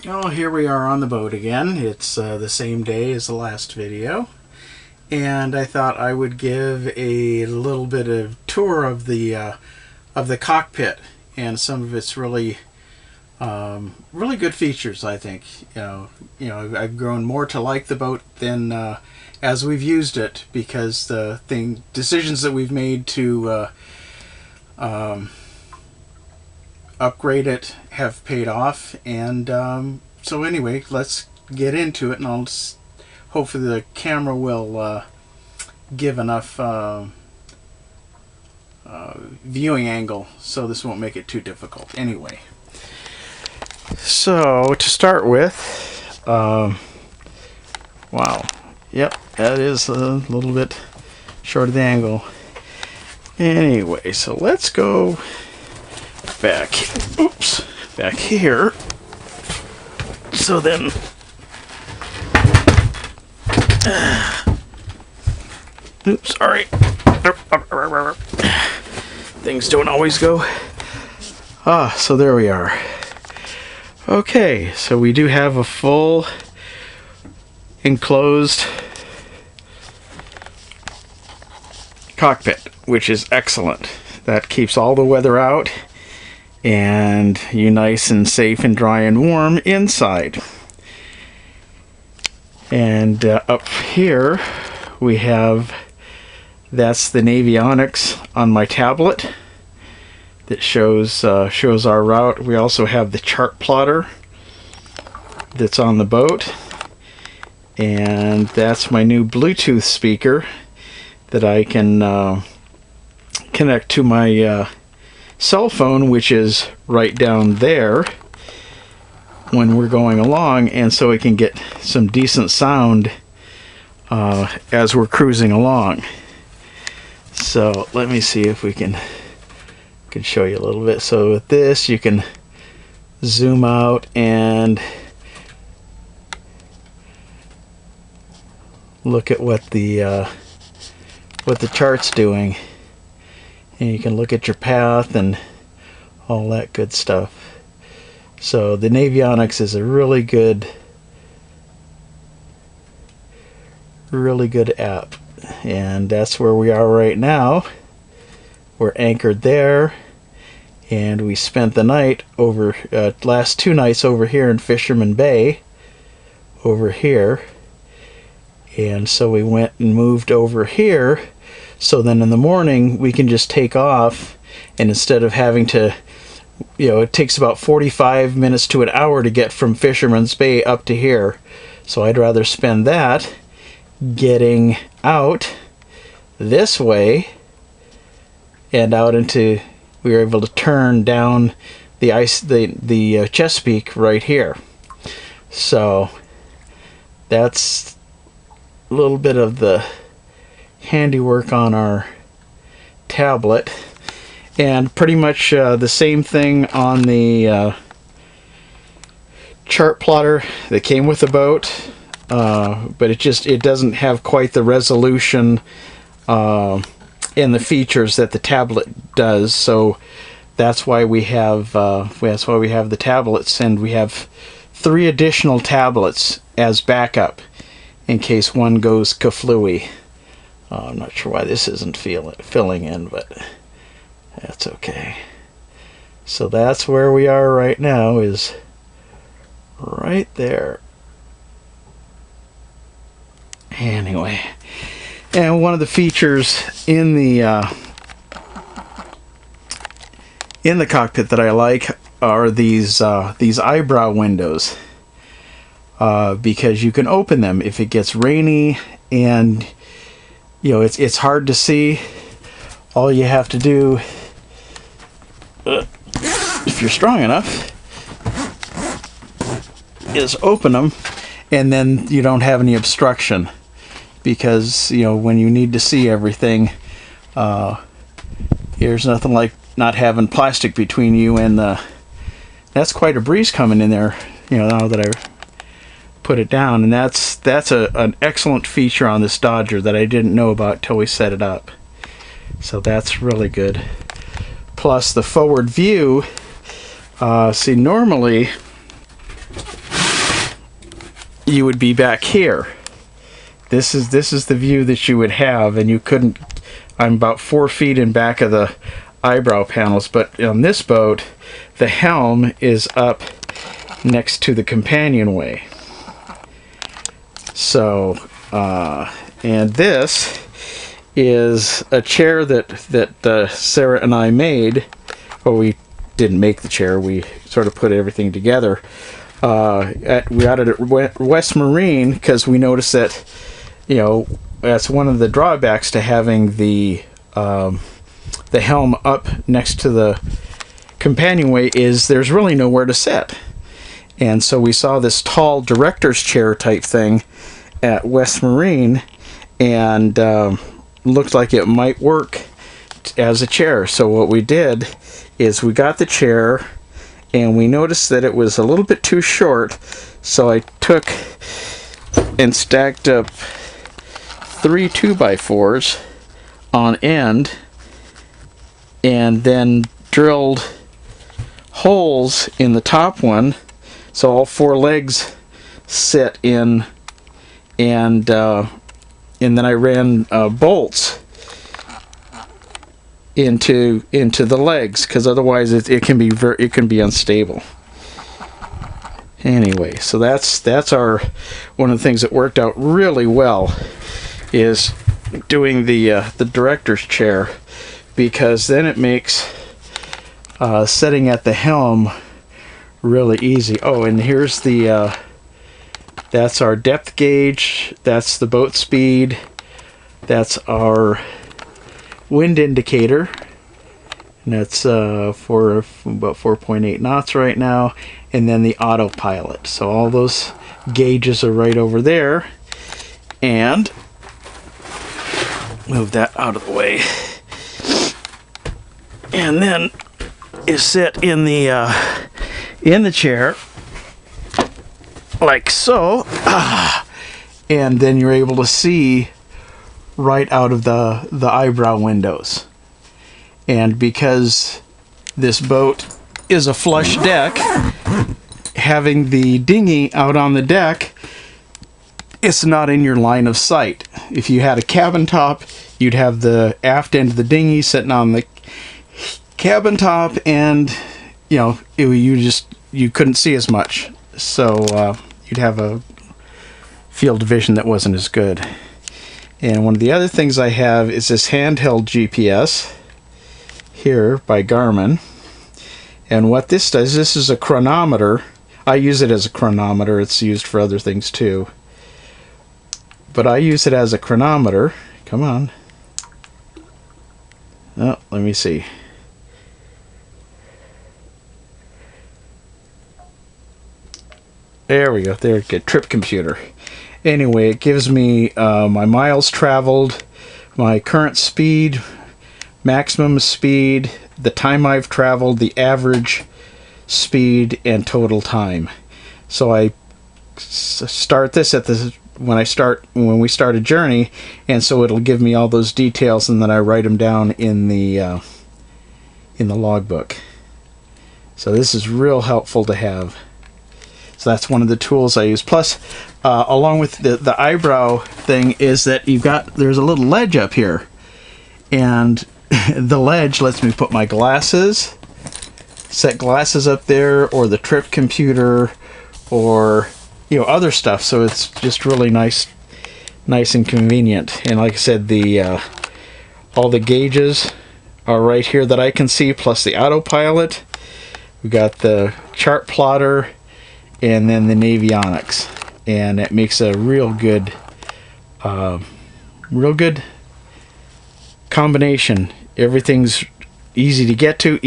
Oh, here we are on the boat again. It's the same day as the last video, and I thought I would give a little bit of tour of the cockpit and some of its really good features. I think I've grown more to like the boat than as we've used it, because the decisions that we've made to upgrade it have paid off. And so anyway, let's get into it, and hopefully the camera will give enough viewing angle so this won't make it too difficult. Anyway, so to start with, wow, yep, that is a little bit short of the angle. Anyway, so let's go back here. So then oops, sorry, things don't always go. So there we are. Okay, so we do have a full enclosed cockpit, which is excellent. That keeps all the weather out and you nice and safe and dry and warm inside. And up here we have, that's the Navionics on my tablet that shows our route. We also have the chart plotter that's on the boat, and that's my new Bluetooth speaker that I can connect to my cell phone, which is right down there when we're going along, and so we can get some decent sound as we're cruising along. So let me see if we can show you a little bit. So with this you can zoom out and look at what the chart's doing, and you can look at your path and all that good stuff. So the Navionics is a really good app, and that's where we are right now. We're anchored there, and we spent the night over last 2 nights over here in Fisherman Bay over here. And so we went and moved over here, so then in the morning we can just take off, and instead of having to, it takes about 45 minutes to an hour to get from Fisherman's Bay up to here. So I'd rather spend that getting out this way and out into, we were able to turn down the Chesapeake right here. So that's a little bit of the handiwork on our tablet, and pretty much the same thing on the chart plotter that came with the boat, but it doesn't have quite the resolution and the features that the tablet does. So that's why we have the tablets, and we have 3 additional tablets as backup in case one goes kaflooey. I'm not sure why this isn't filling in, but that's okay. So that's where we are right now, is right there. Anyway, and one of the features in the cockpit that I like are these eyebrow windows, because you can open them if it gets rainy and it's hard to see. All you have to do, if you're strong enough, is open them, and then you don't have any obstruction, because when you need to see everything, there's nothing like not having plastic between you and that's quite a breeze coming in there, now that I put it down. And that's an excellent feature on this Dodger that I didn't know about till we set it up. So that's really good. Plus the forward view, see, normally you would be back here. This is the view that you would have, and you couldn't. I'm about 4 feet in back of the eyebrow panels, but on this boat, the helm is up next to the companionway. So, and this is a chair that Sarah and I made. Well, we didn't make the chair. We sort of put everything together. We got it at West Marine because we noticed that, you know, that's one of the drawbacks to having the helm up next to the companionway is there's really nowhere to sit. And so we saw this tall director's chair type thing at West Marine, and looked like it might work as a chair. So what we did is we got the chair, and we noticed that it was a little bit too short, so I took and stacked up 3 2x4s on end, and then drilled holes in the top one so all 4 legs sit in, and then I ran bolts into the legs, because otherwise it can be unstable. Anyway, so that's our one of the things that worked out really well is doing the director's chair, because then it makes setting at the helm really easy. Oh, and here's the that's our depth gauge, that's the boat speed, that's our wind indicator, and that's for about 4.8 knots right now, and then the autopilot. So all those gauges are right over there, and move that out of the way, and then you sit in the chair like so, and then you're able to see right out of the eyebrow windows. And because this boat is a flush deck, having the dinghy out on the deck, it's not in your line of sight. If you had a cabin top, you'd have the aft end of the dinghy sitting on the cabin top, and you know, you couldn't see as much, so you'd have a field of vision that wasn't as good. And one of the other things I have is this handheld GPS here by Garmin, and what this does, this is a chronometer. I use it as a chronometer. It's used for other things too, but I use it as a chronometer. Come on. Oh, let me see. There we go. There, get trip computer. Anyway, it gives me my miles traveled, my current speed, maximum speed, the time I've traveled, the average speed, and total time. So I start this at when we start a journey, and so it'll give me all those details, and then I write them down in the logbook. So this is real helpful to have. So that's one of the tools I use. Plus, along with the eyebrow thing, is that there's a little ledge up here, and the ledge lets me put my glasses, set glasses up there, or the trip computer, or other stuff. So it's just really nice and convenient. And like I said, all the gauges are right here that I can see, plus the autopilot. We got the chart plotter, and then the navionics, and it makes a real good combination. Everything's easy to get to.